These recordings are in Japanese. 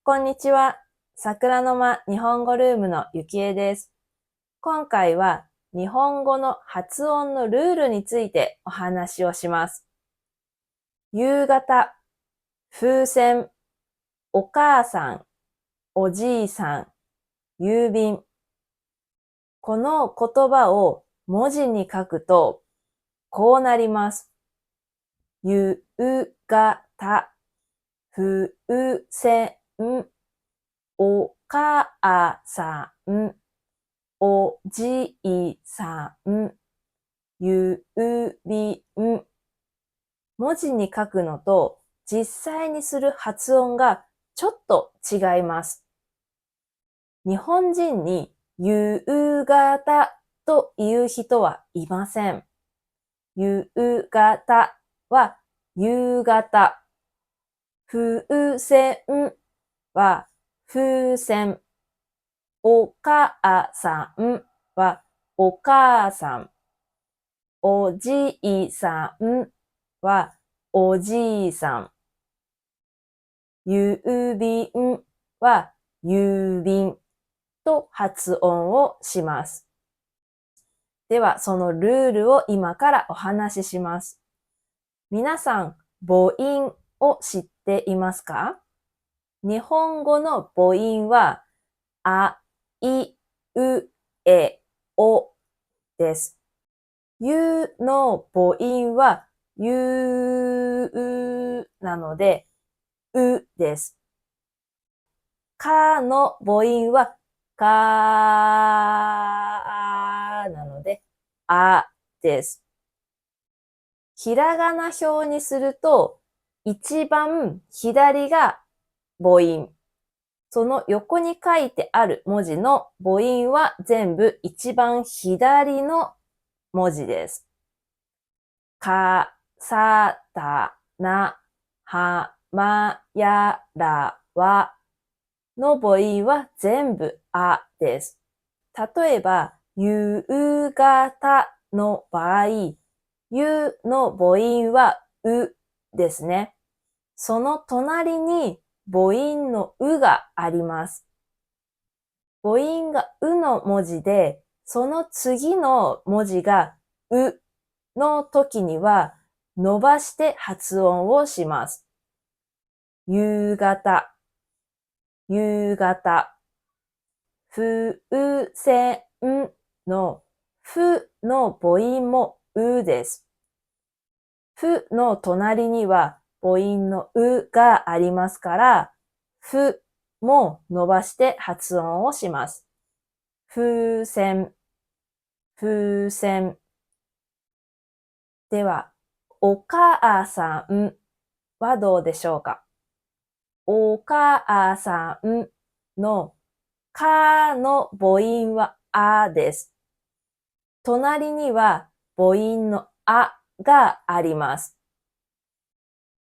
こんにちは。桜の間日本語ルームのゆきえです。今回は日本語の発音のルールについてお話をします。夕方、風船、お母さん、おじいさん、郵便。この言葉を文字に書くとこうなります。夕方、風船、お母さん、おじいさん、郵便。文字に書くのと実際にする発音がちょっと違います。日本人に夕方という人はいません。夕方は夕方。風船は風船。お母さんはお母さん。おじいさんはおじいさん。郵便は郵便と発音をします。では、そのルールを今からお話しします。皆さん、母音を知っていますか？日本語の母音は、あ、い、う、え、おです。ゆの母音は、ゆなので、うです。かの母音は、かなので、あです。ひらがな表にすると、一番左が母音。その横に書いてある文字の母音は全部一番左の文字です。か、さ、た、な、は、ま、や、ら、わの母音は全部あです。例えば、夕方の場合、ゆの母音はうですね。その隣に母音のうがあります。母音がうの文字で、その次の文字がうの時には伸ばして発音をします。夕方、夕方。風船のふの母音もうです。ふの隣には母音のうがありますから、ふも伸ばして発音をします。風船、風船。では、お母さんはどうでしょうか？お母さんのかの母音はあです。隣には母音のあがあります。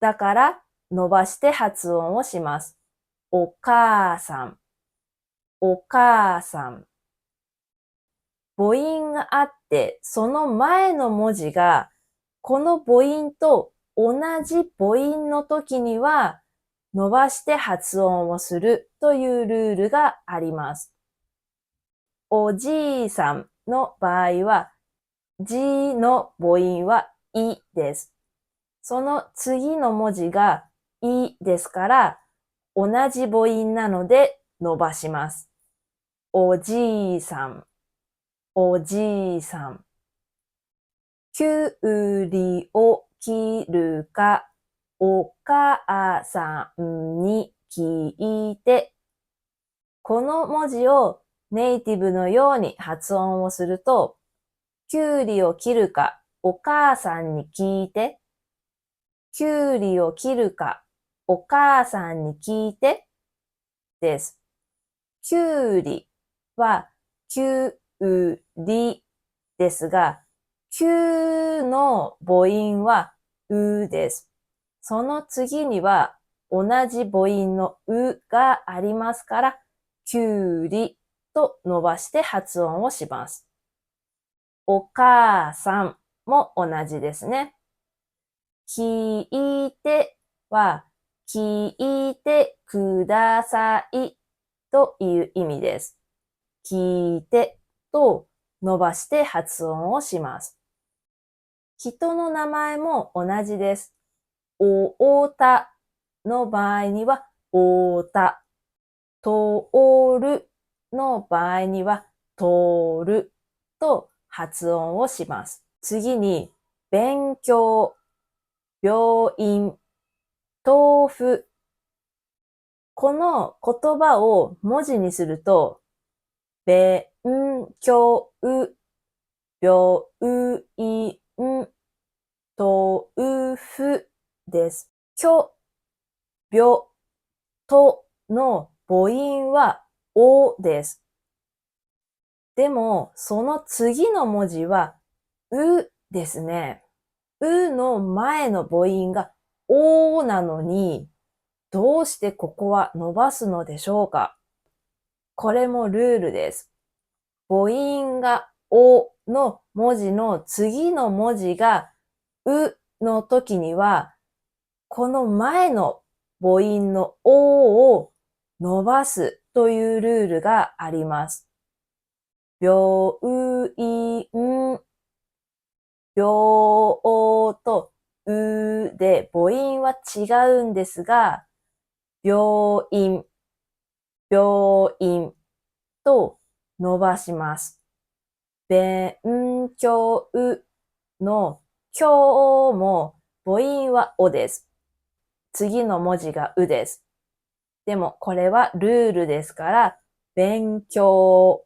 だから伸ばして発音をします。お母さん、お母さん。母音があって、その前の文字がこの母音と同じ母音の時には伸ばして発音をするというルールがあります。おじいさんの場合は、じの母音はいです。その次の文字がいですから、同じ母音なので伸ばします。おじいさん、おじいさん。きゅうりを切るか、お母さんに聞いて。この文字をネイティブのように発音をすると、きゅうりを切るか、お母さんに聞いて。きゅうりを切るか、お母さんに聞いてです。きゅうりは、きゅうりですが、きゅうの母音はうです。その次には同じ母音のうがありますから、きゅうりと伸ばして発音をします。お母さんも同じですね。聞いては、聞いてくださいという意味です。聞いてと伸ばして発音をします。人の名前も同じです。おたの場合には、おた。とおるの場合には、とると発音をします。次に、勉強、病院、豆腐。この言葉を文字にすると、勉強、病院、豆腐です。病、との母音はおです。でも、その次の文字はうですね。うの前の母音がおなのに、どうしてここは伸ばすのでしょうか？これもルールです。母音がおの文字の次の文字がうの時には、この前の母音のおを伸ばすというルールがあります。病院、病とうで母音は違うんですが、病院、病院と伸ばします。勉強の今日も母音はおです。次の文字がうです。でもこれはルールですから、勉強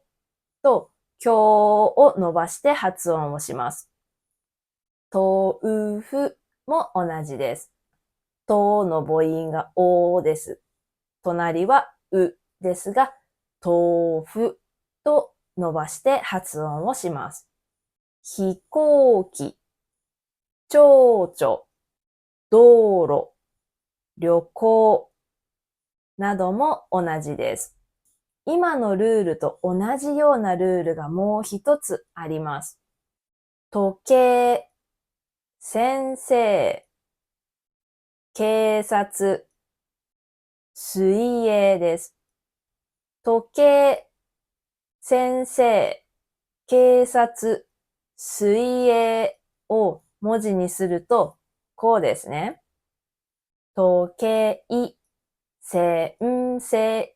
と今日を伸ばして発音をします。豆腐も同じです。との母音がおです。隣はうですが、豆腐と伸ばして発音をします。飛行機、蝶々、道路、旅行なども同じです。今のルールと同じようなルールがもう一つあります。時計、先生、警察、水泳です。時計、先生、警察、水泳を文字にするとこうですね。時計、先生、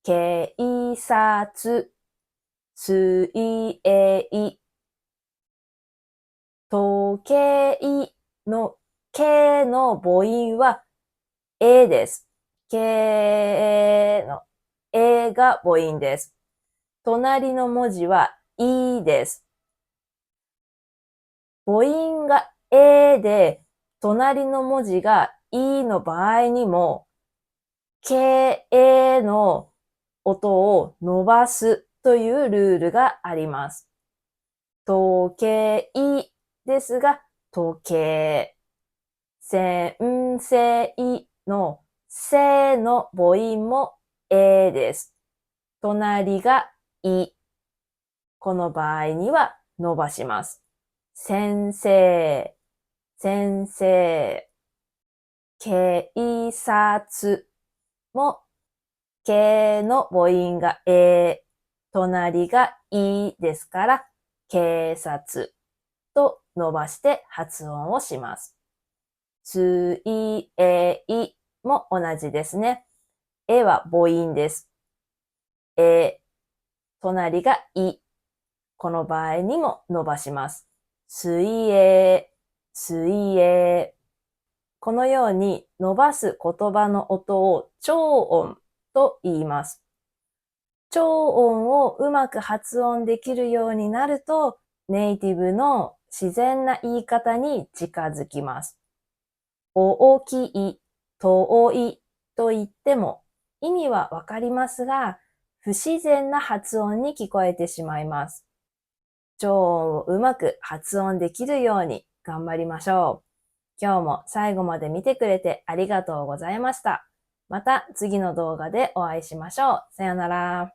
警察、水泳。時計のけの母音はです。けのが母音です。隣の文字はいです。母音がで、隣の文字がの場合にも、けの音を伸ばすというルールがあります。時計ですが、時計。先生のせの母音もです。隣がこの場合には伸ばします。先生、先生。警察も、けの母音が隣がですから、警察と伸ばして発音をします。水泳も同じですね。は母音です。隣がこの場合にも伸ばします。水泳、水泳。このように伸ばす言葉の音を長音と言います。長音をうまく発音できるようになると、ネイティブの自然な言い方に近づきます。大きい、遠いと言っても意味はわかりますが、不自然な発音に聞こえてしまいます。長音をうまく発音できるように頑張りましょう。今日も最後まで見てくれてありがとうございました。また次の動画でお会いしましょう。さよなら。